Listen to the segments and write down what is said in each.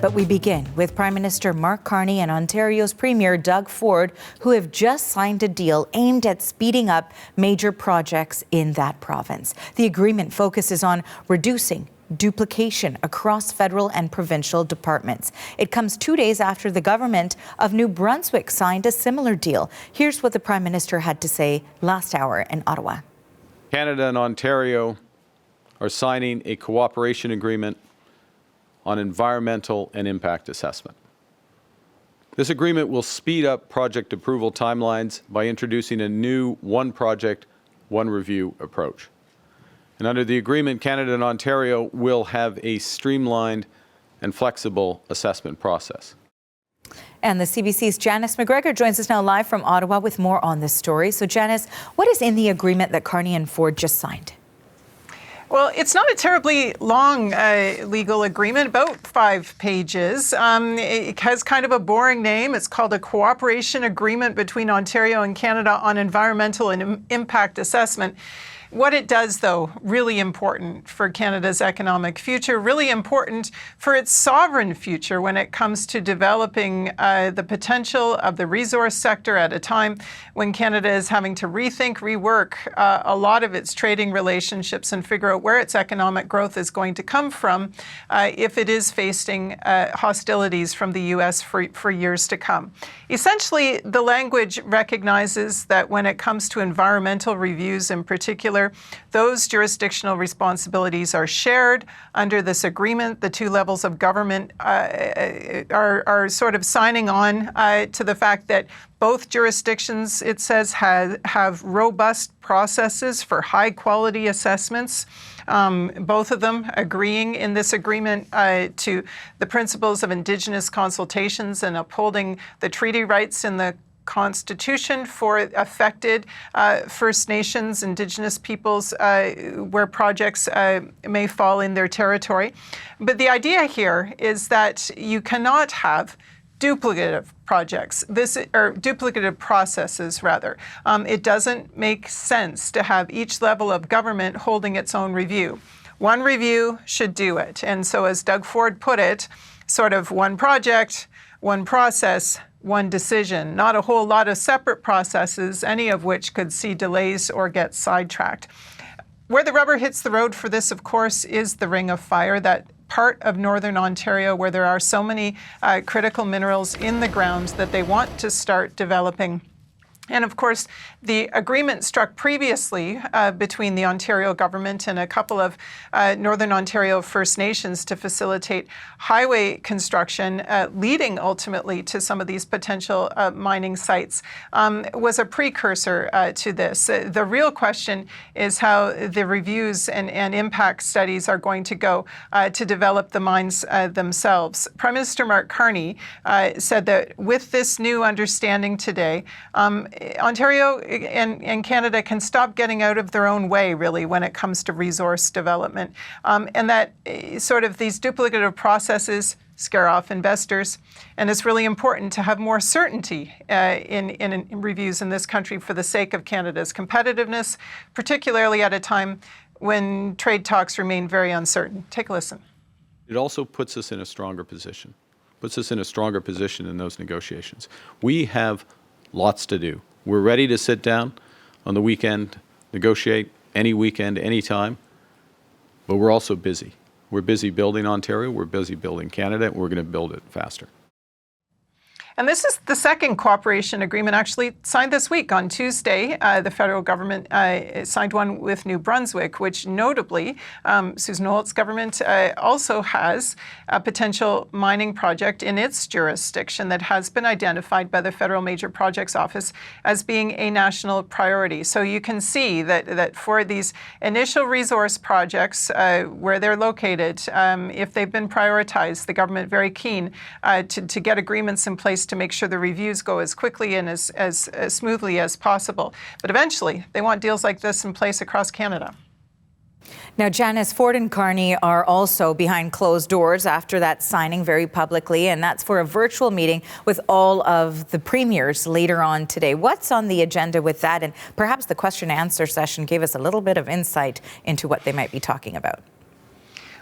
But we begin with Prime Minister Mark Carney and Ontario's Premier Doug Ford, who have just signed a deal aimed at speeding up major projects in that province. The agreement focuses on reducing duplication across federal and provincial departments. It comes 2 days after the government of New Brunswick signed a similar deal. Here's what the Prime Minister had to say last hour in Ottawa. Canada and Ontario are signing a cooperation agreement on environmental and impact assessment. This agreement will speed up project approval timelines by introducing a new one project, one review approach. And under the agreement, Canada and Ontario will have a streamlined and flexible assessment process. And the CBC's Janice McGregor joins us now live from Ottawa with more on this story. So Janice, what is in the agreement that Carney and Ford just signed? Well, it's not a terribly long legal agreement, about 5 pages. It has kind of a boring name. It's called a Cooperation Agreement between Ontario and Canada on Environmental and Impact Assessment. What it does, though, really important for Canada's economic future, really important for its sovereign future when it comes to developing the potential of the resource sector at a time when Canada is having to rethink, rework a lot of its trading relationships and figure out where its economic growth is going to come from if it is facing hostilities from the U.S. for years to come. Essentially, the language recognizes that when it comes to environmental reviews in particular, those jurisdictional responsibilities are shared under this agreement. The two levels of government are sort of signing on to the fact that both jurisdictions, it says, have robust processes for high quality assessments. Both of them agreeing in this agreement to the principles of Indigenous consultations and upholding the treaty rights in the Constitution for affected First Nations, Indigenous peoples, where projects may fall in their territory. But the idea here is that you cannot have duplicative projects, or duplicative processes, rather. It doesn't make sense to have each level of government holding its own review. One review should do it. And so as Doug Ford put it, sort of one project, one process, one decision, not a whole lot of separate processes, any of which could see delays or get sidetracked. Where the rubber hits the road for this, of course, is the Ring of Fire, that part of Northern Ontario where there are so many critical minerals in the ground that they want to start developing. And of course, the agreement struck previously between the Ontario government and a couple of Northern Ontario First Nations to facilitate highway construction, leading ultimately to some of these potential mining sites, was a precursor to this. The real question is how the reviews and impact studies are going to go to develop the mines themselves. Prime Minister Mark Carney said that with this new understanding today, Ontario and Canada can stop getting out of their own way, really, when it comes to resource development, and that sort of these duplicative processes scare off investors. And it's really important to have more certainty in reviews in this country for the sake of Canada's competitiveness, particularly at a time when trade talks remain very uncertain. Take a listen. It also puts us in a stronger position, in those negotiations. We have lots to do. We're ready to sit down on the weekend, negotiate any weekend, anytime, but we're also busy. We're busy building Ontario, we're busy building Canada, and we're going to build it faster. And this is the second cooperation agreement actually signed this week. On Tuesday, the federal government signed one with New Brunswick, which notably, Susan Holt's government also has a potential mining project in its jurisdiction that has been identified by the Federal Major Projects Office as being a national priority. So you can see that for these initial resource projects where they're located, if they've been prioritized, the government very keen to get agreements in place to make sure the reviews go as quickly and as smoothly as possible. But eventually, they want deals like this in place across Canada. Now, Janice, Ford and Carney are also behind closed doors after that signing very publicly, and that's for a virtual meeting with all of the premiers later on today. What's on the agenda with that? And perhaps the question and answer session gave us a little bit of insight into what they might be talking about.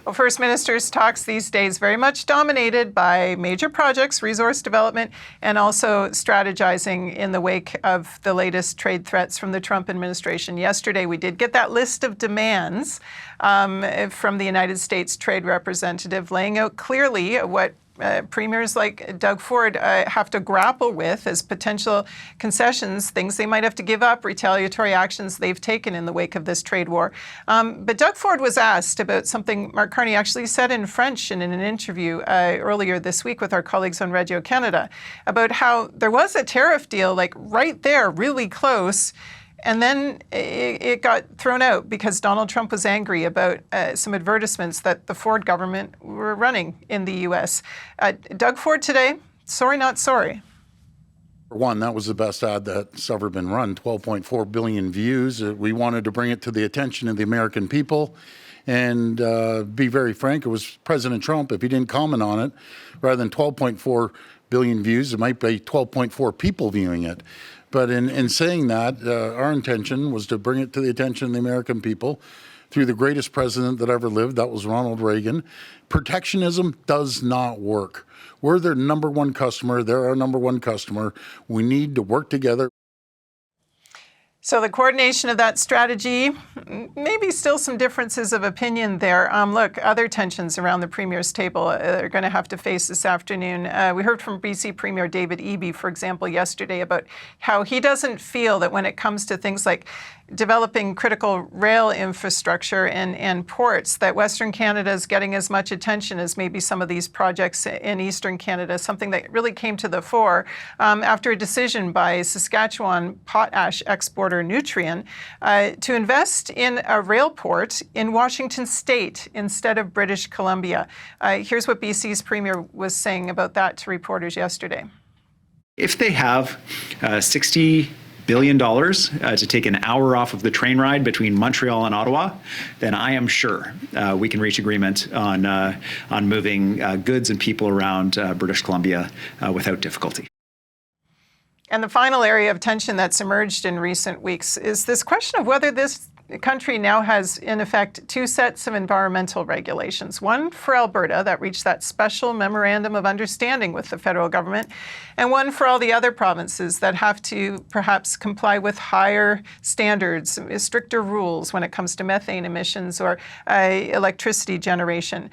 Well, First Minister's talks these days very much dominated by major projects, resource development, and also strategizing in the wake of the latest trade threats from the Trump administration. Yesterday, we did get that list of demands from the United States Trade Representative, laying out clearly what premiers like Doug Ford have to grapple with as potential concessions, things they might have to give up, retaliatory actions they've taken in the wake of this trade war. But Doug Ford was asked about something Mark Carney actually said in French in an interview earlier this week with our colleagues on Radio Canada about how there was a tariff deal like right there, really close. And then it got thrown out because Donald Trump was angry about some advertisements that the Ford government were running in the U.S. Doug Ford today, sorry, not sorry. For one, that was the best ad that's ever been run, 12.4 billion views. We wanted to bring it to the attention of the American people. And be very frank, it was President Trump. If he didn't comment on it, rather than 12.4 billion views, it might be 12.4 people viewing it. But in saying that, our intention was to bring it to the attention of the American people through the greatest president that ever lived. That was Ronald Reagan. Protectionism does not work. We're their number one customer. They're our number one customer. We need to work together. So the coordination of that strategy, maybe still some differences of opinion there. Look, other tensions around the Premier's table are going to have to face this afternoon. We heard from BC Premier David Eby, for example, yesterday about how he doesn't feel that when it comes to things like developing critical rail infrastructure and ports, that Western Canada is getting as much attention as maybe some of these projects in Eastern Canada, something that really came to the fore after a decision by Saskatchewan potash exporter Nutrien to invest in a rail port in Washington State instead of British Columbia. Here's what BC's Premier was saying about that to reporters yesterday. If they have $60 billion to take an hour off of the train ride between Montreal and Ottawa, then I am sure we can reach agreement on moving goods and people around British Columbia without difficulty. And the final area of tension that's emerged in recent weeks is this question of whether this country now has, in effect, two sets of environmental regulations. One for Alberta that reached that special memorandum of understanding with the federal government, and one for all the other provinces that have to perhaps comply with higher standards, stricter rules when it comes to methane emissions or electricity generation.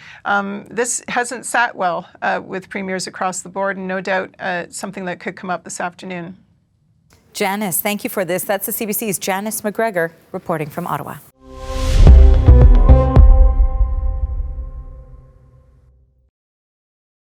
This hasn't sat well with premiers across the board, and no doubt something that could come up this afternoon. Janice, thank you for this. That's the CBC's Janice McGregor reporting from Ottawa.